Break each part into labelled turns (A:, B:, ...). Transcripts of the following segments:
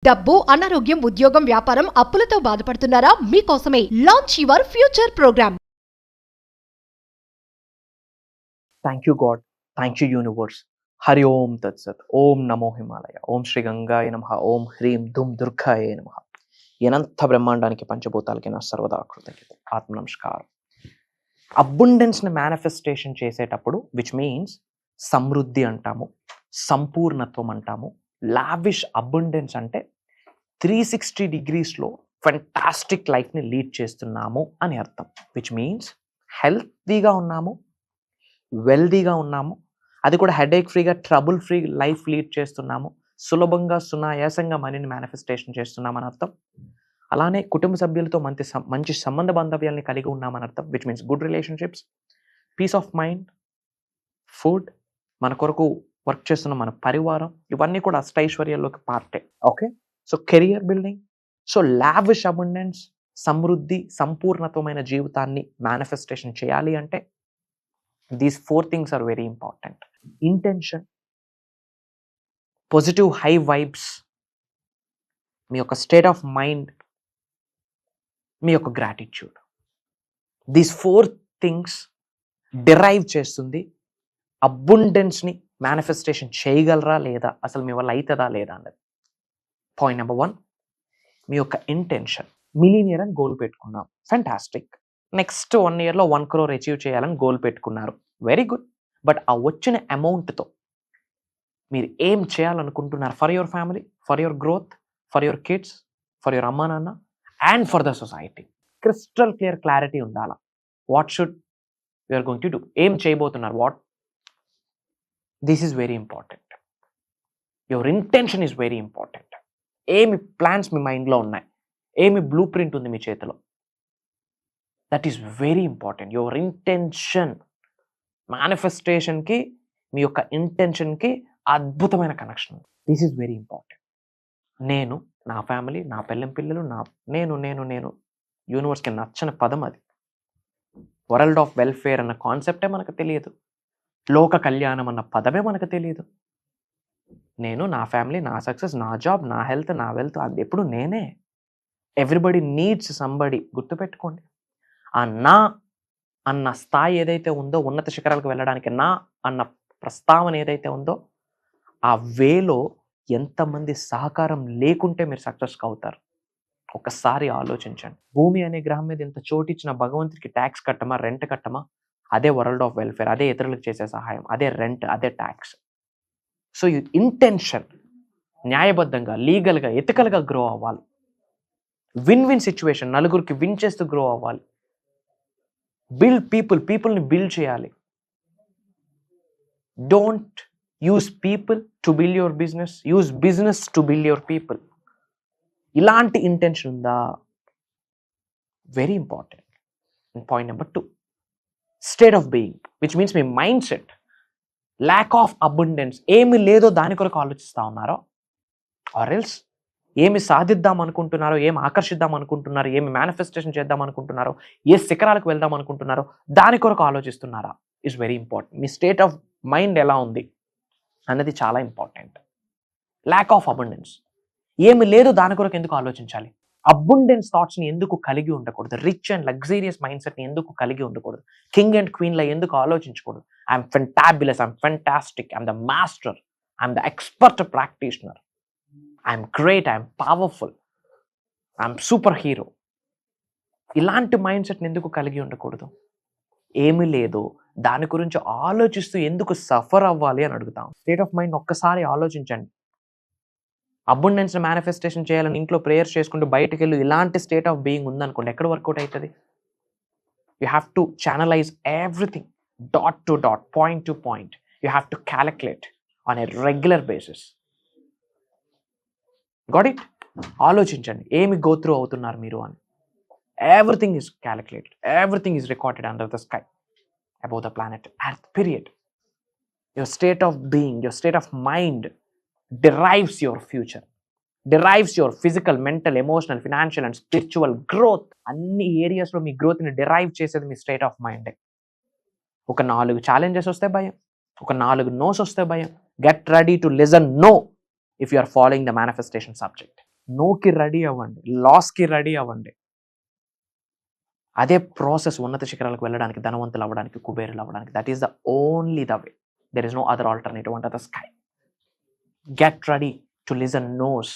A: డబ్బు, అనారోగ్యం, ఉద్యోగం, వ్యాపారం, అప్పులతో బాధపడుతున్నారా? మీకోసమే launch your future program.
B: Thank you God, thank you universe. Hari Om తత్సత్. ఓం నమో హిమాలయ. ఓం శ్రీ గంగాయ నమః. ఓం హ్రీం ధూమ్ దుర్గాయ నమః. అనంత బ్రహ్మాండానికి పంచభూతాలకి నా సర్వదా కృతజ్ఞత. ఆత్మ నమస్కారం. అబుండెన్స్ని మేనిఫెస్టేషన్ చేసేటప్పుడు విచ్ మీన్స్ సమృద్ధి అంటాము, సంపూర్ణత్వం అంటాము. లావిష్ అబుండెన్స్ అంటే 360 degreesలో ఫెంటాస్టిక్ లైఫ్ని లీడ్ చేస్తున్నాము అని అర్థం. విచ్ మీన్స్ హెల్తీగా ఉన్నాము, వెల్దీగా ఉన్నాము, అది కూడా హెడేక్ ఫ్రీగా, ట్రబుల్ ఫ్రీ లైఫ్ లీడ్ చేస్తున్నాము, సులభంగా సునాయాసంగా మనీని మేనిఫెస్టేషన్ చేస్తున్నామని అర్థం. అలానే కుటుంబ సభ్యులతో మంచి సంబంధ బాంధవ్యాల్ని కలిగి ఉన్నామని అర్థం. Which means good relationships, peace of mind, food, మన కొరకు వర్క్ చేస్తున్న మన పరివారం, ఇవన్నీ కూడా అష్టైశ్వర్యాల్లోకి పార్టే. Okay, so career building, so lavish abundance, సమృద్ధి, సంపూర్ణత్వమైన జీవితాన్ని మేనిఫెస్టేషన్ చేయాలి అంటే these 4 things are very important. Intention, positive high vibes, మీ యొక్క స్టేట్ ఆఫ్ మైండ్, మీ యొక్క గ్రాటిట్యూడ్. దీస్ 4 things డిరైవ్ చేస్తుంది అబుండెన్స్ని మేనిఫెస్టేషన్ చేయగలరా లేదా, అసలు మీ వల్ల అవుతుందా లేదా అన్నది. పాయింట్ నెంబర్ 1, మీ యొక్క ఇంటెన్షన్. మిలీనియర్ అని గోల్ పెట్టుకున్నాం, ఫెంటాస్టిక్. నెక్స్ట్ 1 yearలో 1 crore అచీవ్ చేయాలని గోల్ పెట్టుకున్నారు, వెరీ గుడ్. బట్ ఆ వచ్చిన అమౌంట్తో మీరు ఏం చేయాలనుకుంటున్నారు for your family, for your growth, for your kids, for your అమ్మా నాన్న and for the society. Crystal clear clarity ఉండాలా. What should you're going to do, ఏం చేయబోతున్నారు, what. This is very important. Your intention is very important. ఏమి plans మీ మైండ్లో ఉన్నాయి, ఏమి blueprint ఉంది మీ చేతిలో, that is very important. Your intention మేనిఫెస్టేషన్కి, మీ యొక్క ఇంటెన్షన్కి అద్భుతమైన కనెక్షన్ ఉంది. This is very important. నేను, నా ఫ్యామిలీ, నా పిల్లలు, నేను యూనివర్స్కి నచ్చని పదం అది. వరల్డ్ ఆఫ్ వెల్ఫేర్ అన్న కాన్సెప్టే మనకు తెలియదు, లోక కళ్యాణం అన్న పదమే మనకు తెలియదు. నేను, నా ఫ్యామిలీ, నా సక్సెస్, నా జాబ్, నా హెల్త్, నా వెల్త్, అది ఎప్పుడు నేనే. Everybody needs somebody. గుర్తుపెట్టుకోండి, ఆ నా అన్న స్థాయి ఏదైతే ఉందో, ఉన్నత శిఖరాలకు వెళ్ళడానికి నా అన్న ప్రస్తావన ఏదైతే ఉందో, ఆ వేలో ఎంతమంది సహకారం లేకుంటే మీరు సక్సెస్గా అవుతారు ఒకసారి ఆలోచించండి. భూమి అనే గ్రహం మీద ఇంత చోటిచ్చిన భగవంతుడికి ట్యాక్స్ కట్టమా, రెంట్ కట్టమా? అదే వరల్డ్ ఆఫ్ వెల్ఫేర్, అదే ఇతరులకు చేసే సహాయం, అదే రెంట్, అదే ట్యాక్స్. సో ఈ ఇంటెన్షన్ న్యాయబద్ధంగా, లీగల్గా, ఎథికల్గా గ్రో అవ్వాలి. విన్ విన్ సిచ్యువేషన్, నలుగురికి విన్ చేస్తూ గ్రో అవ్వాలి. బిల్డ్ పీపుల్ని బిల్డ్ చేయాలి. Don't use people to build your business, use business to build your people. ఇలాంటి ఇంటెన్షన్ ఉందా? Very important. Point number 2, state of being, which means me mind set. Lack of abundance, ఏమి లేదో దాని కొరకు ఆలోచిస్తూ ఉన్నారో, ఆర్ ఎల్స్ ఏమి సాధిద్దాం అనుకుంటున్నారో, ఏమి ఆకర్షిద్దాం అనుకుంటున్నారో, ఏమి మేనిఫెస్టేషన్ చేద్దాం అనుకుంటున్నారో, ఏ శిఖరాలకు వెళ్దాం అనుకుంటున్నారో దాని కొరకు ఆలోచిస్తున్నారా is very important. Me state of mind ఎలా ఉంది అన్నది చాలా ఇంపార్టెంట్. ల్యాక్ ఆఫ్ అబండెన్స్, ఏమి లేదు దాని కొరకు ఎందుకు ఆలోచించాలి? అబుండెన్స్ థాట్స్ని ఎందుకు కలిగి ఉండకూడదు? రిచ్ అండ్ లగ్జీరియస్ మైండ్ సెట్ని ఎందుకు కలిగి ఉండకూడదు? కింగ్ అండ్ క్వీన్లా ఎందుకు ఆలోచించకూడదు? I'm fabulous, I'm fantastic, I'm the master, I'm the expert practitioner, I'm great, I'm powerful, I'm super hero. ఇలాంటి మైండ్ సెట్ని ఎందుకు కలిగి ఉండకూడదు? ఏమీ లేదు దాని గురించి ఆలోచిస్తూ ఎందుకు సఫర్ అవ్వాలి అని అడుగుతాం. స్టేట్ ఆఫ్ మైండ్ ఒక్కసారి ఆలోచించండి. అబుండెన్స్ మేనిఫెస్టేషన్ చేయాలని ఇంట్లో ప్రేయర్స్ చేసుకుంటూ బయటకు వెళ్ళి ఇలాంటి స్టేట్ ఆఫ్ బీయింగ్ ఉందనుకోండి, ఎక్కడ వర్కౌట్ అవుతుంది? You have to channelise everything, dot to dot, point to point. You have to calculate on a regular basis. Got it? ఆలోచించండి ఏమి గో త్రూ అవుతున్నారు మీరు అని. Everything is calculated, everything is recorded under the sky above the planet Earth, period. Your state of being, your state of mind derives your future, derives your physical, mental, emotional, financial and spiritual growth. అన్ని ఏరియాస్లో మీ గ్రోత్ని derive చేసేది మీ state of మైండే. ఒక 4 challenges వస్తే భయం, ఒక 4 noes వస్తే భయం. Get ready to listen no if you are following the manifestation subject. నోకి రెడీ అవ్వండి, లాస్కి రెడీ అవ్వండి. అదే ప్రాసెస్ ఉన్నత శిఖరాలకు వెళ్ళడానికి, ధనవంతులు అవ్వడానికి, కుబేరులు అవ్వడానికి. That is the only the way. There is no other alternative under the sky. Get ready to listen nos.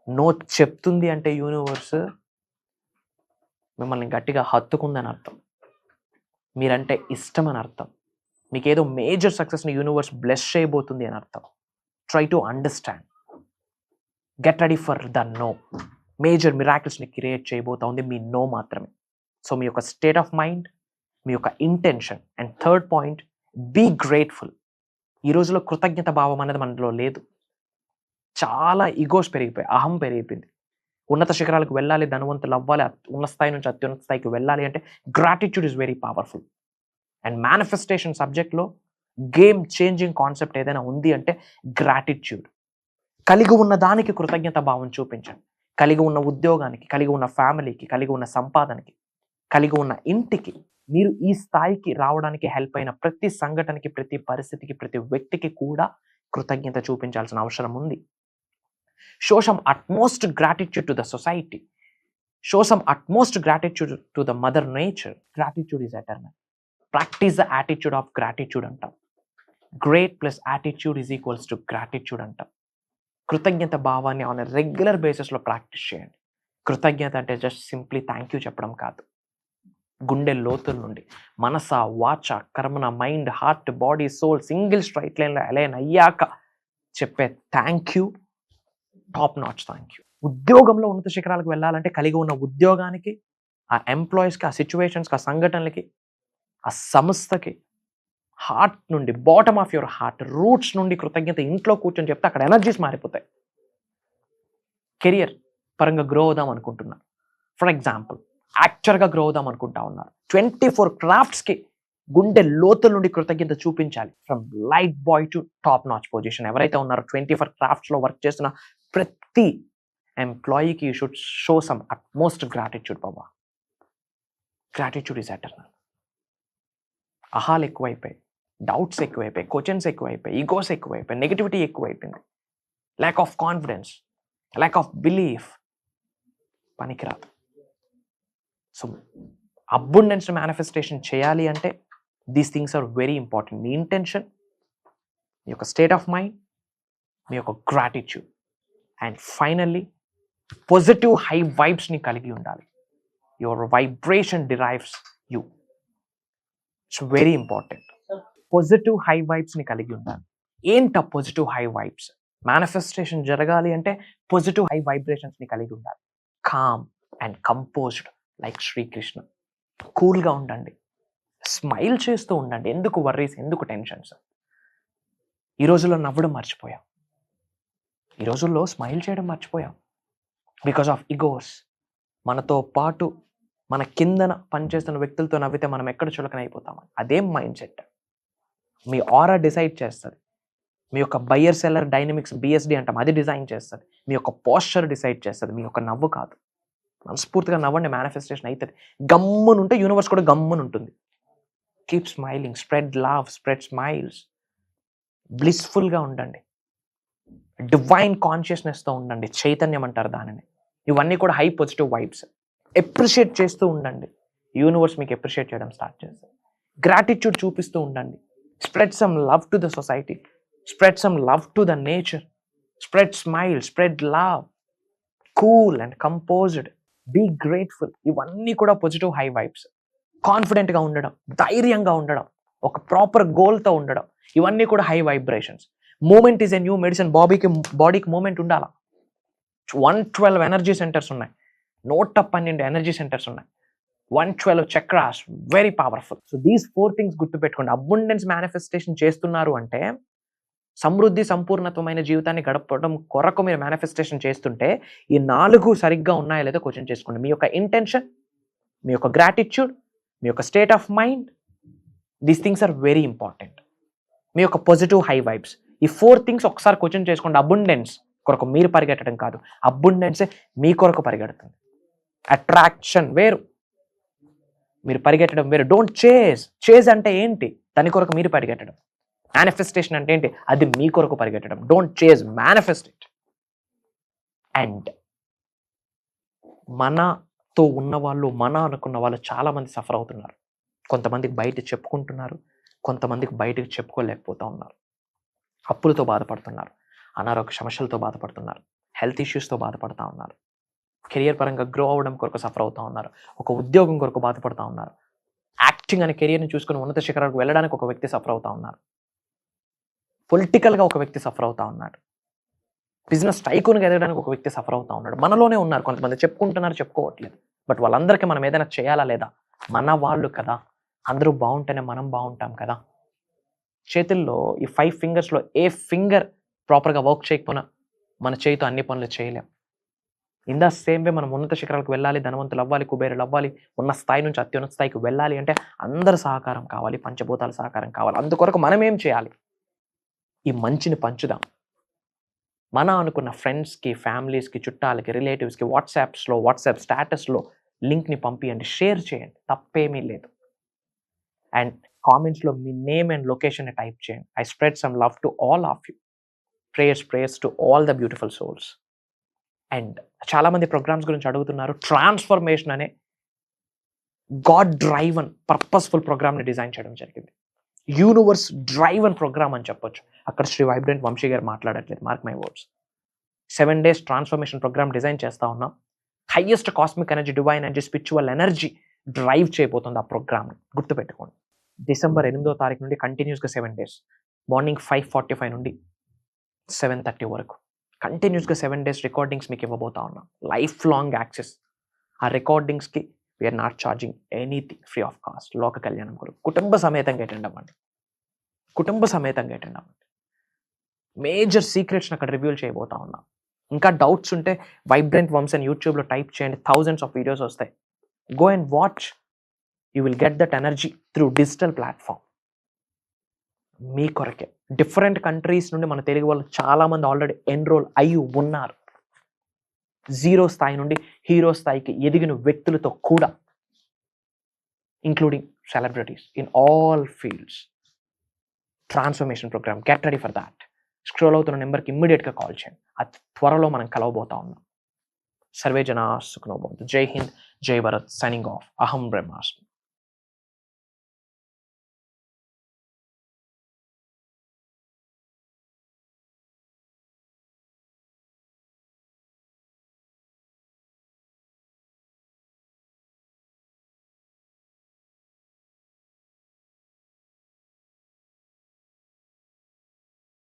B: No చెప్తుంది అంటే యూనివర్స్ మిమ్మల్ని గట్టిగా హత్తుకుందని అర్థం. మీరంటే ఇష్టం అని అర్థం. మీకు ఏదో మేజర్ సక్సెస్ని యూనివర్స్ బ్లెస్ చేయబోతుంది అని అర్థం. Try to understand. Get ready for the no. Major మిరాకిల్స్ని క్రియేట్ చేయబోతా ఉంది మీ నో మాత్రమే. సో మీ యొక్క స్టేట్ ఆఫ్ మైండ్, మీ యొక్క intention. And third point, be grateful. ఈ రోజులో కృతజ్ఞత భావం అనేది మనలో లేదు. చాలా ఈగోస్ పెరిగిపోయి, అహం పెరిగిపోయింది. ఉన్నత శిఖరాలకు వెళ్ళాలి, ధనవంతులు అవ్వాలి, ఉన్న స్థాయి నుంచి అత్యున్నత స్థాయికి వెళ్ళాలి అంటే gratitude is very powerful. And manifestation సబ్జెక్ట్లో గేమ్ చేంజింగ్ కాన్సెప్ట్ ఏదైనా ఉంది అంటే గ్రాటిట్యూడ్. కలిగి ఉన్న దానికి కృతజ్ఞత భావం చూపించండి. కలిగి ఉన్న ఉద్యోగానికి, కలిగి ఉన్న ఫ్యామిలీకి, కలిగి ఉన్న సంపాదనకి, కలిగి ఉన్న ఇంటికి, మీరు ఈ స్థాయికి రావడానికి హెల్ప్ అయిన ప్రతి సంఘటనకి, ప్రతి పరిస్థితికి, ప్రతి వ్యక్తికి కూడా కృతజ్ఞత చూపించాల్సిన అవసరం ఉంది. Show some utmost gratitude to the society. Show some utmost gratitude to the mother nature. Gratitude is eternal. Practice the attitude of gratitude antam. Great plus attitude is equals to gratitude antam. కృతజ్ఞత భావాన్ని on regular బేసిస్లో practice చేయండి. కృతజ్ఞత అంటే just simply thank you చెప్పడం కాదు. గుండె లోతుల నుండి మనస, వాచ, కర్మన, mind, heart, body, soul single straight లైన్లో అలైన్ అయ్యాక చెప్పే thank you top notch thank you. ఉద్యోగంలో ఉన్నత శిఖరాలకు వెళ్ళాలంటే కలిగి ఉన్న ఉద్యోగానికి, ఆ ఎంప్లాయీస్కి, ఆ సిచ్యువేషన్స్కి, ఆ సంఘటనలకి, ఆ సంస్థకి హార్ట్ నుండి, bottom of your heart, roots నుండి కృతజ్ఞత ఇంట్లో కూర్చొని చెప్తే అక్కడ ఎనర్జీస్ మారిపోతాయి. కెరియర్ పరంగా గ్రో అవుదాం అనుకుంటున్నారు, ఫర్ ఎగ్జాంపుల్ యాక్టర్గా గ్రో అవుదాం అనుకుంటా ఉన్నారు, 24 క్రాఫ్ట్స్కి గుండె లోతుల నుండి కృతజ్ఞత చూపించాలి. From light boy to top notch position. ఎవరైతే ఉన్నారో 24 క్రాఫ్ట్స్లో వర్క్ చేస్తున్న ప్రతి ఎంప్లాయీకి you should show some utmost gratitude బాబా. Gratitude is eternal. అహాలు ఎక్కువైపోయాయి, డౌట్స్ ఎక్కువైపోయాయి, క్వశ్చన్స్ ఎక్కువైపోయాయి, ఈగోస్ ఎక్కువైపోయాయి, నెగిటివిటీ ఎక్కువైపోయింది, lack of confidence, lack of belief. పనికిరాదు. సో అబుండెన్స్ మేనిఫెస్టేషన్ చేయాలి అంటే these things are very important. మీ ఇంటెన్షన్, మీ యొక్క స్టేట్ ఆఫ్ మైండ్, మీ యొక్క gratitude, and finally positive high వైబ్స్ని కలిగి ఉండాలి. Your vibration derives you. It's very important. Positive high వైబ్స్ని కలిగి ఉండాలి. ఏంట పాజిటివ్ హై వైబ్స్? మేనిఫెస్టేషన్ జరగాలి అంటే పాజిటివ్ హై వైబ్రేషన్స్ని కలిగి ఉండాలి. Calm and composed like Sri Krishna. కూల్గా ఉండండి, స్మైల్ చేస్తూ ఉండండి. ఎందుకు వర్రీస్, ఎందుకు టెన్షన్స్? ఈ రోజుల్లో నవ్వడం మర్చిపోయాం, ఈ రోజుల్లో స్మైల్ చేయడం మర్చిపోయాం బికాస్ ఆఫ్ ఈగోస్. మనతో పాటు మన కిందన పనిచేస్తున్న వ్యక్తులతో నవ్వితే మనం ఎక్కడ చులకన అయిపోతామని. అదేం మైండ్ సెట్. మీ ఆరా డిసైడ్ చేస్తుంది. మీ యొక్క బయ్యర్ సెల్లర్ డైనమిక్స్, బిఎస్డి అంటాం, అది డిజైన్ చేస్తుంది. మీ యొక్క పోస్చర్ డిసైడ్ చేస్తుంది, మీ యొక్క నవ్వు కాదు. మనస్ఫూర్తిగా నవ్వండి, మేనిఫెస్టేషన్ అవుతుంది. గమ్మునుంటే యూనివర్స్ కూడా గమ్మునుంటుంది. Keep smiling, spread love, spread smiles. బ్లిస్ఫుల్గా ఉండండి, డివైన్ కాన్షియస్నెస్తో ఉండండి. చైతన్యం అంటారు దానిని. ఇవన్నీ కూడా హై పాజిటివ్ వైబ్స్. ఎప్రిషియేట్ చేస్తూ ఉండండి, యూనివర్స్ మీకు ఎప్రిషియేట్ చేయడం స్టార్ట్ చేస్తుంది. గ్రాటిట్యూడ్ చూపిస్తూ ఉండండి. Spread some love to the society, spread some love to the nature, spread smile, spread love. Cool and composed, be grateful. ఇవన్నీ కూడా పాజిటివ్ హై వైబ్స్. కాన్ఫిడెంట్గా ఉండడం, ధైర్యంగా ఉండడం, ఒక ప్రాపర్ గోల్తో ఉండడం, ఇవన్నీ కూడా high vibrations. Movement is a new medicine. బాడీకి మూమెంట్ ఉండాలా. 112 ఎనర్జీ సెంటర్స్ ఉన్నాయి, 112 ఎనర్జీ సెంటర్స్ ఉన్నాయి, 112 chakras, very powerful. So these 4 things గుర్తుపెట్టుకోండి. అబుండెన్స్ మేనిఫెస్టేషన్ చేస్తున్నారు అంటే సమృద్ధి, సంపూర్ణత్వమైన జీవితాన్ని గడపడం కొరకు మీరు మేనిఫెస్టేషన్ చేస్తుంటే ఈ 4 సరిగ్గా ఉన్నాయో లేదో క్వశ్చన్ చేసుకోండి. మీ యొక్క ఇంటెన్షన్, మీ యొక్క గ్రాటిట్యూడ్, మీ యొక్క state of mind, these things are very important. మీ యొక్క పాజిటివ్ హై వైబ్స్, ఈ 4 థింగ్స్ ఒకసారి క్వశ్చన్ చేసుకోండి. అబుండెన్స్ కొరకు మీరు పరిగెట్టడం కాదు, అబుండెన్సే మీ కొరకు పరిగెడుతుంది. అట్రాక్షన్ వేరు, మీరు పరిగెట్టడం వేరు. డోంట్ చేజ్ అంటే ఏంటి? దాని కొరకు మీరు పరిగెట్టడం. మేనిఫెస్టేషన్ అంటే ఏంటి? అది మీ కొరకు పరిగెట్టడం. Don't chase, manifest it. And మనతో ఉన్న వాళ్ళు, మన అనుకున్న వాళ్ళు చాలామంది సఫర్ అవుతున్నారు. కొంతమందికి బయట చెప్పుకుంటున్నారు, కొంతమందికి బయటకు చెప్పుకోలేకపోతూ ఉన్నారు. అప్పులతో బాధపడుతున్నారు, అనారోగ్య సమస్యలతో బాధపడుతున్నారు, హెల్త్ ఇష్యూస్తో బాధపడుతూ ఉన్నారు, కెరియర్ పరంగా గ్రో అవ్వడం కొరకు సఫర్ అవుతూ ఉన్నారు, ఒక ఉద్యోగం కొరకు బాధపడుతూ ఉన్నారు, యాక్టింగ్ అనే కెరియర్ని చూసుకుని ఉన్నత శిఖరాలకు వెళ్ళడానికి ఒక వ్యక్తి సఫర్ అవుతూ ఉన్నారు, పొలిటికల్గా ఒక వ్యక్తి సఫర్ అవుతూ ఉన్నాడు, బిజినెస్ టైకూన్గా ఎదగడానికి ఒక వ్యక్తి సఫర్ అవుతూ ఉన్నాడు. మనలోనే ఉన్నారు కొంతమంది, చెప్పుకుంటున్నారు, చెప్పుకోవట్లేదు. బట్ వాళ్ళందరికీ మనం ఏదైనా చేయాలా లేదా? మన వాళ్ళు కదా, అందరూ బాగుంటేనే మనం బాగుంటాం కదా. చేతుల్లో ఈ 5 ఫింగర్స్లో ఏ ఫింగర్ ప్రాపర్గా వర్క్ చేయకపోయినా మన చేతితో అన్ని పనులు చేయలేం. ఇన్ ద సేమ్ వే మనం ఉన్నత శిఖరాలకు వెళ్ళాలి, ధనవంతులు అవ్వాలి, కుబేరులు అవ్వాలి, ఉన్న స్థాయి నుంచి అత్యున్నత స్థాయికి వెళ్ళాలి అంటే అందరి సహకారం కావాలి, పంచభూతాల సహకారం కావాలి. అందుకొరకు మనం ఏం చేయాలి? ఈ మంచిని పంచుదాం. మన అనుకున్న ఫ్రెండ్స్కి, ఫ్యామిలీస్కి, చుట్టాలకి, రిలేటివ్స్కి వాట్సాప్ స్టేటస్లో లింక్ని పంపించండి, షేర్ చేయండి, తప్పేమీ లేదు. అండ్ కామెంట్స్లో మీ నేమ్ అండ్ లొకేషన్ టైప్ చేయండి. I spread some love to all of you. Prayers to all the beautiful souls. And చాలామంది ప్రోగ్రామ్స్ గురించి అడుగుతున్నారు. ట్రాన్స్ఫర్మేషన్ అనే గాడ్ డ్రైవన్ పర్పస్ఫుల్ ప్రోగ్రామ్ని డిజైన్ చేయడం జరిగింది. యూనివర్స్ డ్రైవన్ ప్రోగ్రామ్ అని చెప్పొచ్చు. అక్కడ శ్రీ వైబ్రెంట్ వంశీ గారు మాట్లాడట్లేదు, mark my words. 7 days transformation programme design చేస్తూ ఉన్నాం. Highest cosmic energy, divine energy, spiritual energy drive చేయబోతుంది ఆ ప్రోగ్రామ్ని. గుర్తుపెట్టుకోండి. December 8వ తారీఖు నుండి కంటిన్యూస్గా 7 days, మార్నింగ్ 5:45 నుండి 7:30 వరకు కంటిన్యూస్గా 7 days రికార్డింగ్స్ మీకు ఇవ్వబోతా ఉన్నాం. Lifelong access. ఆ రికార్డింగ్స్కి we're not charging anything, free of cost. లోక కళ్యాణం కొరకు కుటుంబ సమేతంగా అటెండ్ అవ్వండి. మేజర్ సీక్రెట్స్ని అక్కడ రివ్యూల్ చేయబోతా ఉన్నాం. ఇంకా డౌట్స్ ఉంటే వైబ్రెంట్ వంశీ అని యూట్యూబ్లో టైప్ చేయండి, thousands of వీడియోస్ వస్తాయి. Go and watch. You will get that energy through digital platform. మీ కొరకే. డిఫరెంట్ కంట్రీస్ నుండి మన తెలుగు వాళ్ళు చాలామంది ఆల్రెడీ ఎన్రోల్ అయ్యి ఉన్నారు. 0 స్థాయి నుండి హీరో స్థాయికి ఎదిగిన వ్యక్తులతో కూడా, including celebrities in all fields. Transformation programme, get ready for that. Scroll అవుతున్న నెంబర్కి ఇమ్మీడియట్గా కాల్ చేయండి. అతి త్వరలో మనం కలవబోతా ఉన్నాం. సర్వే జనా సుఖినో భవంతు. జై హింద్, జై భారత్. Signing off. అహం బ్రహ్మాస్మి.